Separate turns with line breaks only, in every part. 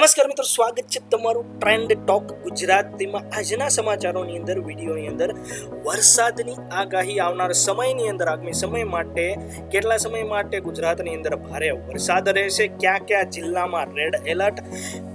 નમસ્કાર મિત્રો, સ્વાગત છે તમારું ટ્રેન્ડ ટોક ગુજરાતીમાં. આજના સમાચારોની અંદર વિડીયોની અંદર વરસાદની આગાહી આવનાર સમયની અંદર આગામી સમય માટે કેટલા સમય માટે ગુજરાતની અંદર ભારે વરસાદ રહેશે, કયા કયા જિલ્લામાં રેડ એલર્ટ,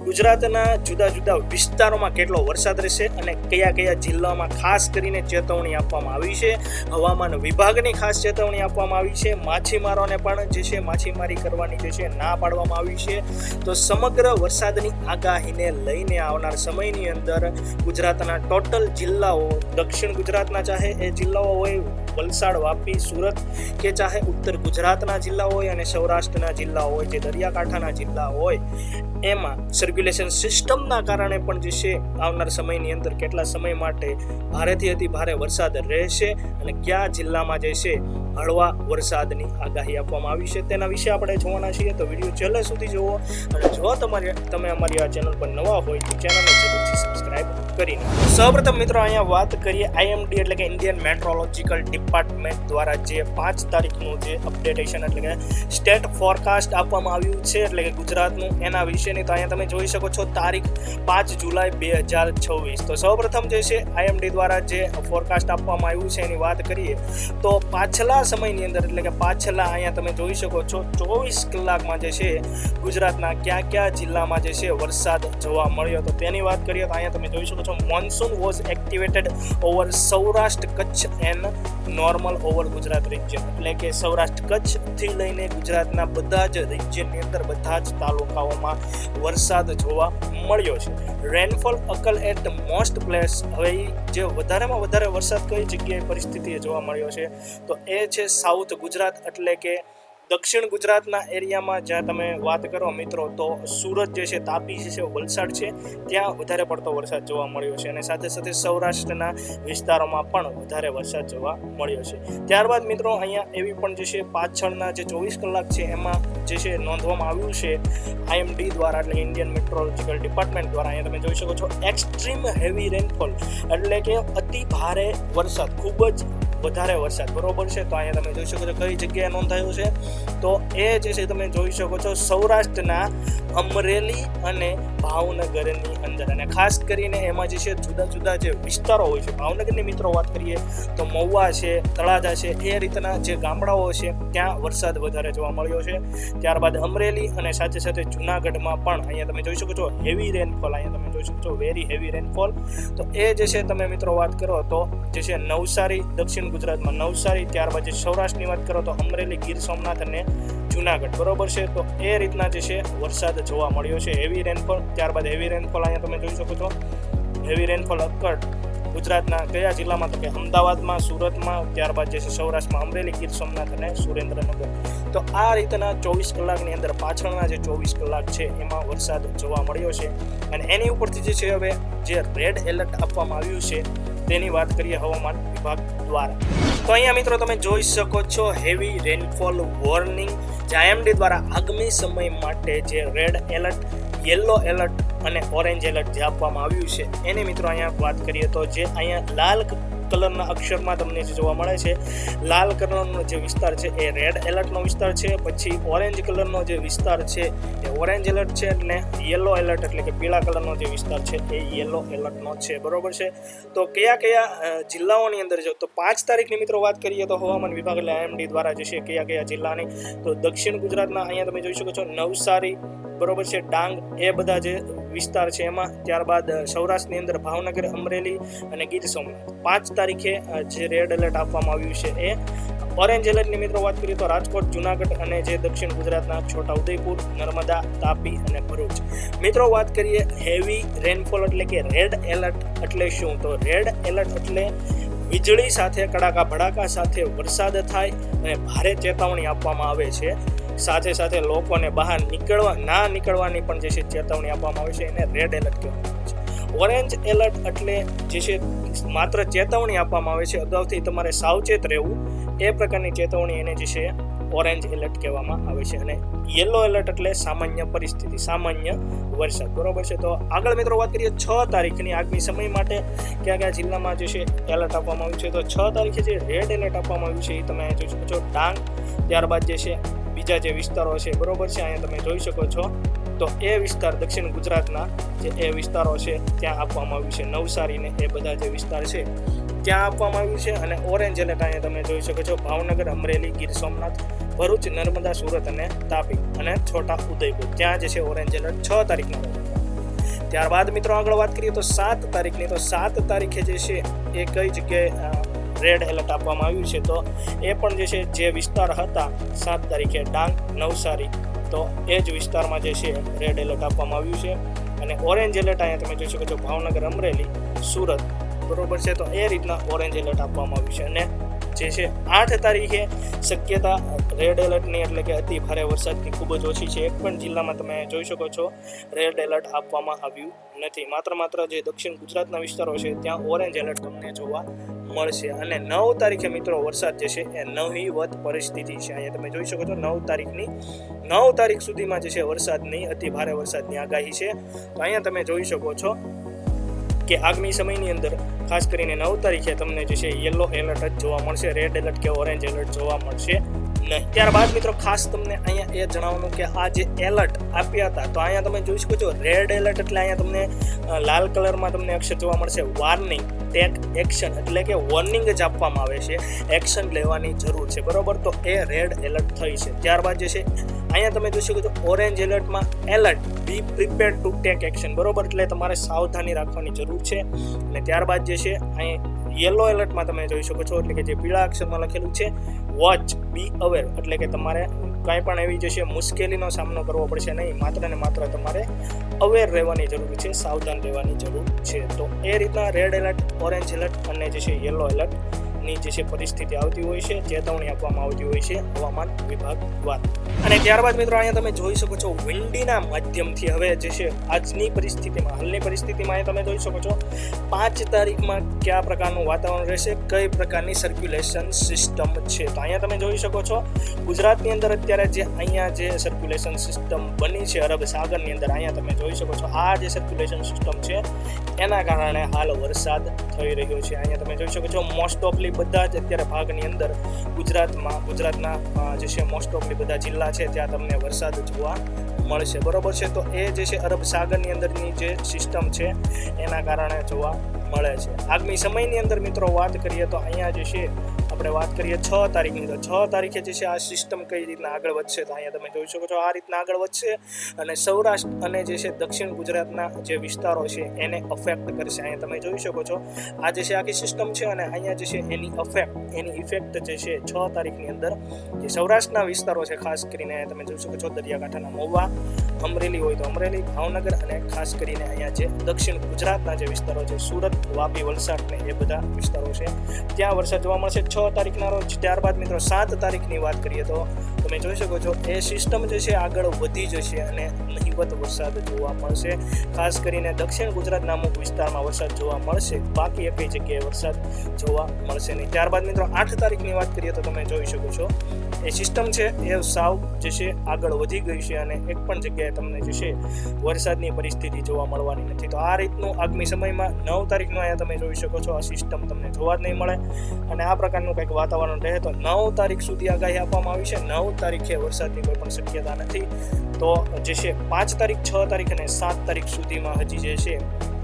ગુજરાતના જુદા જુદા વિસ્તારોમાં કેટલો વરસાદ રહેશે અને કયા કયા જિલ્લામાં ખાસ કરીને ચેતવણી આપવામાં આવી છે. હવામાન વિભાગની ખાસ ચેતવણી આપવામાં આવી છે. માછીમારોને પણ જે છે માછીમારી કરવાની જે છે ના પાડવામાં આવી છે. તો સમગ્ર વરસાદની આગાહીને લઈને આવનાર સમયની અંદર ગુજરાતના ટોટલ જિલ્લાઓ, દક્ષિણ ગુજરાતના ચાહે એ જિલ્લાઓ હોય, વલસાડ, વાપી, સુરત, કે ચાહે ઉત્તર ગુજરાતના જિલ્લા હોય અને સૌરાષ્ટ્રના જિલ્લાઓ હોય, જે દરિયાકાંઠાના જિલ્લા હોય, એમાં સર્ક્યુલેશન સિસ્ટમના કારણે પણ જે છે આવનાર સમયની અંદર કેટલા સમય માટે ભારેથી અતિ ભારે વરસાદ રહેશે અને કયા જિલ્લામાં જે છે હળવા વરસાદની આગાહી આપવામાં આવી છે તેના વિશે આપણે જોવાના છીએ. તો વિડીયો છેલ્લે સુધી જુઓ અને જો તમે અમારી આ ચેનલ પર નવા હોય તો ચેનલને જરૂરથી સબસ્ક્રાઇબ કરીને. સૌપ્રથમ મિત્રો અહીંયા વાત કરીએ IMD એટલે કે ઇન્ડિયન મેટ્રોલોજિકલ ડિપાર્ટમેન્ટ દ્વારા જે 5 તારીખનું જે અપડેટેશન એટલે કે સ્ટેટ ફોરકાસ્ટ આપવામાં આવ્યું છે એટલે કે ગુજરાતનું, એના વિશેની. તો અહીંયા તમે જોઈ શકો છો તારીખ 5 જુલાઈ 2026. તો સૌપ્રથમ જે છે IMD દ્વારા જે ફોરકાસ્ટ આપવામાં આવ્યું છે એની વાત કરીએ તો પાછલા સમયની અંદર એટલે કે પાછલા અહીંયા તમે જોઈ શકો છો 24 કલાકમાં જે છે ગુજરાતના કયા જિલ્લામાં જે છે વરસાદ જોવા મળ્યો. તો તેની વાત કરીએ તો અહીંયા તમે જોઈ શકો છો monsoon was activated over Saurashtra, Kutch and normal over Gujarat region એટલે કે સૌરાષ્ટ્ર કચ્છથી લઈને ગુજરાતના બધા જ રિજિયનની અંદર બધા જ તાલુકાઓમાં વરસાદ જોવા મળ્યો છે. Rainfall occur at most place. હવે જે વધારેમાં વધારે વરસાદ કઈ જગ્યાએ પરિસ્થિતિએ જોવા મળ્યો છે તો એ છે સાઉથ ગુજરાત એટલે કે દક્ષિણ ગુજરાતના એરિયામાં. જ્યાં તમે વાત કરો મિત્રો તો સુરત જે છે, તાપી જે છે, વલસાડ છે, ત્યાં વધારે પડતો વરસાદ જોવા મળ્યો છે અને સાથે સાથે સૌરાષ્ટ્રના વિસ્તારોમાં પણ વધારે વરસાદ જોવા મળ્યો છે. ત્યારબાદ મિત્રો અહીંયા એવી પણ જે છે પાછળના જે 24 કલાક છે એમાં જે છે નોંધવામાં આવ્યું છે IMD દ્વારા એટલે ઇન્ડિયન મેટ્રોલોજિકલ ડિપાર્ટમેન્ટ દ્વારા. અહીંયા તમે જોઈ શકો છો એક્સ્ટ્રીમ હેવી રેનફોલ એટલે કે અતિ ભારે વરસાદ, ખૂબ જ વધારે વરસાદ, બરોબર છે. તો અહીંયા તમે જોઈ શકો છો કઈ જગ્યાએ નોંધાયું છે તો એ જે છે તમે જોઈ શકો છો સૌરાષ્ટ્રના અમરેલી અને ભાવનગરની અંદર. અને ખાસ કરીને એમાં જે છે જુદા જુદા જે વિસ્તારો હોય છે, ભાવનગરની મિત્રો વાત કરીએ તો મહુવા છે, તળાજા છે, એ રીતના જે ગામડાઓ છે ત્યાં વરસાદ વધારે જોવા મળ્યો છે. ત્યારબાદ અમરેલી અને સાથે સાથે જુનાગઢમાં પણ અહીંયા તમે જોઈ શકો છો હેવી રેનફોલ. અહીંયા તમે જોઈ શકો છો વેરી હેવી રેનફોલ. તો એ જે છે તમે મિત્રો વાત કરો તો જે છે નવસારી, દક્ષિણ ગુજરાતમાં નવસારી, ત્યારબાદ જે સૌરાષ્ટ્રની વાત કરો તો અમરેલી, ગીર સોમનાથ અને જુનાગઢ, બરોબર છે. તો એ રીતના જે છે વરસાદ જોવા મળ્યો છે, હેવી રેનફોલ. ત્યારબાદ હેવી રેનફોલ અહીંયા તમે જોઈ શકો છો હેવી રેનફોલ અકળ ગુજરાતના કયા જિલ્લામાં તો કે અમદાવાદમાં, સુરતમાં, ત્યારબાદ જે છે સૌરાષ્ટ્રમાં અમરેલી, ગીર સોમનાથ અને સુરેન્દ્રનગર. તો આ રીતના 24 કલાકની અંદર પાછળના જે 24 કલાક છે એમાં વરસાદ જોવા મળ્યો છે અને એની ઉપરથી જે છે હવે જે રેડ એલર્ટ આપવામાં આવ્યું છે તેની વાત કરીએ હવામાન વિભાગ દ્વારા. તો અહીંયા મિત્રો તમે જોઈ શકો છો હેવી રેનફોલ વોર્નિંગ જે IMD દ્વારા આગામી સમય માટે જે રેડ એલર્ટ, યલો એલર્ટ અને ઓરેન્જ એલર્ટ જે આપવામાં આવ્યું છે એની મિત્રો અહીંયા વાત કરીએ તો જે અહીંયા લાલ કલરના અક્ષરમાં તમને જે જોવા મળે છે, લાલ કલરનો જે વિસ્તાર છે એ રેડ એલર્ટનો વિસ્તાર છે. પછી ઓરેન્જ કલરનો જે વિસ્તાર છે એ ઓરેન્જ એલર્ટ છે અને યલો એલર્ટ એટલે કે પીળા કલરનો જે વિસ્તાર છે એ યલો એલર્ટનો છે, બરોબર છે. તો કયા જિલ્લાઓની અંદર જો તો 5 તારીખની મિત્રો વાત કરીએ તો હવામાન વિભાગ એટલે IMD દ્વારા જે છે કયા જિલ્લાની તો દક્ષિણ ગુજરાતના અહીંયા તમે જોઈ શકો છો નવસારી, બરોબર છે, ડાંગ, એ બધા જે વિસ્તાર છે એમાં. ત્યારબાદ સૌરાષ્ટ્રની અંદર ભાવનગર, અમરેલી અને ગીર સોમનાથ. 5 તારીખે જે રેડ એલર્ટ આપવામાં આવ્યું છે એ. ઓરેન્જ એલર્ટની મિત્રો વાત કરીએ તો રાજકોટ, જુનાગઢ અને જે દક્ષિણ ગુજરાતના છોટાઉદેપુર, નર્મદા, તાપી અને ભરૂચ. મિત્રો વાત કરીએ હેવી રેનફોલ એટલે કે રેડ એલર્ટ એટલે શું? તો રેડ એલર્ટ એટલે વીજળી સાથે, કડાકા ભડાકા સાથે વરસાદ થાય અને ભારે ચેતવણી આપવામાં આવે છે. સાથે સાથે લોકોને બહાર ના નીકળવાની પણ જે છે ચેતવણી આપવામાં આવે છે, એને રેડ એલર્ટ કહેવામાં આવે છે. ઓરેન્જ એલર્ટ એટલે જે છે માત્ર ચેતવણી આપવામાં આવે છે, અગાઉથી તમારે સાવચેત રહેવું, એ પ્રકારની ચેતવણી એને જે છે ઓરેન્જ એલર્ટ કહેવામાં આવે છે. અને યલો એલર્ટ એટલે સામાન્ય પરિસ્થિતિ, સામાન્ય વરસાદ, બરોબર છે. તો આગળ મિત્રો વાત કરીએ 6 તારીખની આગામી સમય માટે કયા જિલ્લામાં જે છે એલર્ટ આપવામાં આવ્યું છે. તો 6 તારીખે જે રેડ એલર્ટ આપવામાં આવ્યું છે એ તમે જોઈ શકો છો ડાંગ, ત્યારબાદ જે છે બીજા જે વિસ્તારો છે, બરોબર છે, અહીંયા તમે જોઈ શકો છો તો એ વિસ્તાર દક્ષિણ ગુજરાતના જે એ વિસ્તારો છે ત્યાં આપવામાં આવ્યું છે. નવસારી ને એ બધા જે વિસ્તાર છે ત્યાં આપવામાં આવ્યું છે. અને ઓરેન્જ એલર્ટ અહીંયા તમે જોઈ શકો છો ભાવનગર, અમરેલી, ગીર સોમનાથ, ભરૂચ, નર્મદા, સુરત અને તાપી અને છોટા ઉદેપુર ત્યાં જે છે ઓરેન્જ એલર્ટ 6 તારીખના રોજ. ત્યારબાદ મિત્રો આગળ વાત કરીએ તો 7 તારીખની. તો 7 તારીખે જે છે એ કઈ જગ્યાએ રેડ એલર્ટ આપવામાં આવ્યું છે, તો એ પણ જે છે જે વિસ્તાર હતા 7 તારીખે ડાંગ, નવસારી, તો એ જ વિસ્તારમાં જે છે રેડ એલર્ટ આપવામાં આવ્યું છે. અને ઓરેન્જ એલર્ટ અહીંયા તમે જોઈ શકો છો ભાવનગર, અમરેલી, સુરત, બરોબર છે. તો એ રીતના ઓરેન્જ એલર્ટ આપવામાં આવ્યું છે. અને જે છે 8 તારીખે શક્યતા રેડ એલર્ટની એટલે કે અતિ ભારે વરસાદની ખૂબ જ ઓછી છે. એક પણ જિલ્લામાં તમે જોઈ શકો છો રેડ એલર્ટ આપવામાં આવ્યું નથી. માત્ર જે દક્ષિણ ગુજરાતના વિસ્તારો છે ત્યાં ઓરેન્જ એલર્ટ તમને જોવા મળશે. અને 9 તારીખે મિત્રો વરસાદ જે છે એ નહીવત પરિસ્થિતિ છે. અહીંયા તમે જોઈ શકો છો 9 તારીખ સુધીમાં જે છે વરસાદની અતિ ભારે વરસાદની આગાહી છે. તો અહીંયા તમે જોઈ શકો છો કે આગામી સમયની અંદર ખાસ કરીને 9 તારીખે તમને જે છે યલો એલર્ટ જ જોવા મળશે, રેડ એલર્ટ કે ઓરેન્જ એલર્ટ જોવા મળશે નહીં. ત્યારબાદ મિત્રો ખાસ તમને અહીંયા એ જણાવવાનું કે આ જે એલર્ટ આપ્યા હતા તો અહીંયા તમે જોઈ શકો છો રેડ એલર્ટ એટલે અહીંયા તમને લાલ કલરમાં તમને અક્ષર જોવા મળશે વોર્નિંગ, ટેક એક્શન એટલે કે વોર્નિંગ જ આપવામાં આવે છે, એક્શન લેવાની જરૂર છે, બરોબર. તો એ રેડ એલર્ટ થઈ છે. ત્યારબાદ જે છે અહીંયા તમે જોઈ શકો છો ઓરેન્જ એલર્ટમાં alert be prepare to take action, બરોબર, એટલે તમારે સાવધાની રાખવાની જરૂર છે. અને ત્યારબાદ જે છે અહીંયા યલો એલર્ટમાં તમે જોઈ શકો છો એટલે કે જે પીળા અક્ષરમાં લખેલું છે વોચ બી અવેર એટલે કે તમારે કાંઈ પણ એવી જે છે મુશ્કેલીનો સામનો કરવો પડશે નહીં, માત્ર ને માત્ર તમારે અવેર રહેવાની જરૂર છે, સાવધાન રહેવાની જરૂર છે. તો એ રીતના રેડ એલર્ટ, ઓરેન્જ એલર્ટ અને જે છે યલો એલર્ટ ની જે છે પરિસ્થિતિ આવતી હોય છે, ચેતવણી આપવામાં આવતી હોય છે હવામાન વિભાગ દ્વારા. અને ત્યારબાદ મિત્રો અહીંયા તમે જોઈ શકો છો વિંડીના માધ્યમથી હવે જે છે આજની પરિસ્થિતિમાં, હાલની પરિસ્થિતિમાં તમે જોઈ શકો છો 5 તારીખમાં કયા પ્રકારનું વાતાવરણ રહેશે, કઈ પ્રકારની સર્ક્યુલેશન સિસ્ટમ છે. તો અહીંયા તમે જોઈ શકો છો ગુજરાતની અંદર અત્યારે જે અહીંયા જે સર્ક્યુલેશન સિસ્ટમ બની છે અરબ સાગરની અંદર, અહીંયા તમે જોઈ શકો છો આ જે સર્ક્યુલેશન સિસ્ટમ છે એના કારણે હાલ વરસાદ થઈ રહ્યો છે. અહીંયા તમે જોઈ શકો છો મોસ્ટ ઓફલી બધા જ અત્યારે ભાગની અંદર ગુજરાતના જે છે મોસ્ટ ઓફલી બધા જિલ્લા છે ત્યાં તમને વરસાદ જોવા મળશે, બરોબર છે. તો એ જે છે અરબ સાગરની અંદરની જે સિસ્ટમ છે એના કારણે જોવા મળે છે. આગામી સમયની અંદર મિત્રો વાત કરીએ તો અહીંયા જે છે આપણે વાત કરીએ 6 તારીખની. તો 6 તારીખે જે છે આ સિસ્ટમ કઈ રીતના આગળ વધશે તો અહીંયા તમે જોઈ શકો છો આ રીતના આગળ વધશે અને સૌરાષ્ટ્ર અને જે છે દક્ષિણ ગુજરાતના જે વિસ્તારો છે એને અફેક્ટ કરશે. અહીંયા તમે જોઈ શકો છો આ જે છે આખી સિસ્ટમ છે અને અહીંયા જે છે એની ઇફેક્ટ જે છે 6 તારીખની અંદર જે સૌરાષ્ટ્રના વિસ્તારો છે ખાસ કરીને તમે જોઈ શકો છો દરિયાકાંઠાના મહુવા, અમરેલી હોય તો અમરેલી, ભાવનગર અને ખાસ કરીને અહીંયા જે દક્ષિણ ગુજરાતના જે વિસ્તારો છે સુરત, વાપી, વલસાડ ને એ બધા વિસ્તારો છે ત્યાં વરસાદ જોવા મળશે 6 તારીખના રોજ. ત્યારબાદ મિત્રો 7 તારીખની વાત કરીએ તો તમે જોઈ શકો છો એ સિસ્ટમ જે છે આગળ વધી જશે અને નહીવત વરસાદ જોવા મળશે. ખાસ કરીને દક્ષિણ ગુજરાતના અમુક વિસ્તારમાં વરસાદ જોવા મળશે, બાકી એકઈ જગ્યાએ વરસાદ જોવા મળશે નહીં. ત્યારબાદ મિત્રો 8 તારીખની વાત કરીએ તો તમે જોઈ શકો છો એ સિસ્ટમ છે એ સાવ જે છે આગળ વધી ગઈ છે અને એક પણ જગ્યાએ તમને જે છે વરસાદની પરિસ્થિતિ જોવા મળવાની નથી. તો આ રીતનું આગામી સમયમાં 9 તારીખનું અહીંયા તમે જોઈ શકો છો આ સિસ્ટમ તમને જોવા જ નહીં મળે અને આ પ્રકારનું કંઈક વાતાવરણ રહે. તો 9 તારીખ સુધી આગાહી આપવામાં આવી છે. 9 તારીખે વરસાદની કોઈ પણ શક્યતા નથી. તો જે છે 5 તારીખ, 6 તારીખ અને 7 તારીખ સુધીમાં હજી જે છે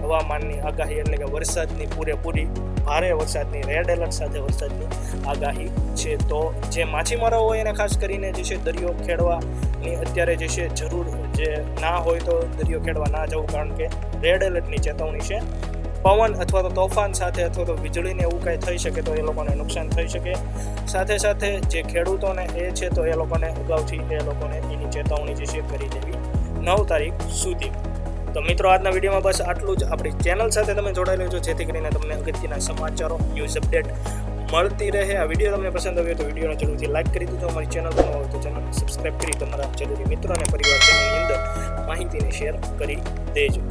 હવામાનની આગાહી એટલે કે વરસાદની પૂરેપૂરી ભારે વરસાદની રેડ એલર્ટ સાથે વરસાદની આગાહી છે. તો જે માછીમારો હોય એને ખાસ કરીને જે છે દરિયો ખેડવાની અત્યારે જે છે જરૂર જે ના હોય તો દરિયો ખેડવા ના જવું, કારણ કે રેડ એલર્ટની ચેતવણી છે. પવન અથવા તો તોફાન સાથે અથવા તો વીજળીને એવું કાંઈ થઈ શકે તો એ લોકોને નુકસાન થઈ શકે. સાથે સાથે જે ખેડૂતોને એ છે તો એ લોકોને અગાઉથી એ લોકોને એની ચેતવણી જે છે કરી દેવી 9 તારીખ સુધી. તો મિત્રો આજના વિડીયોમાં બસ આટલું જ. આપણી ચેનલ સાથે તમે જોડાયેલો છો જેથી કરીને તમને અગત્યના સમાચારો, ન્યૂઝ અપડેટ મળતી રહે. આ વિડીયો તમને પસંદ આવ્યો તો વિડીયોને જરૂરથી લાઈક કરી દેજો. અમારી ચેનલ પર હોય તો ચેનલને સબસ્ક્રાઈબ કરી તમારા જરૂરી મિત્રો અને પરિવારજનોની અંદર માહિતીને શેર કરી દેજો.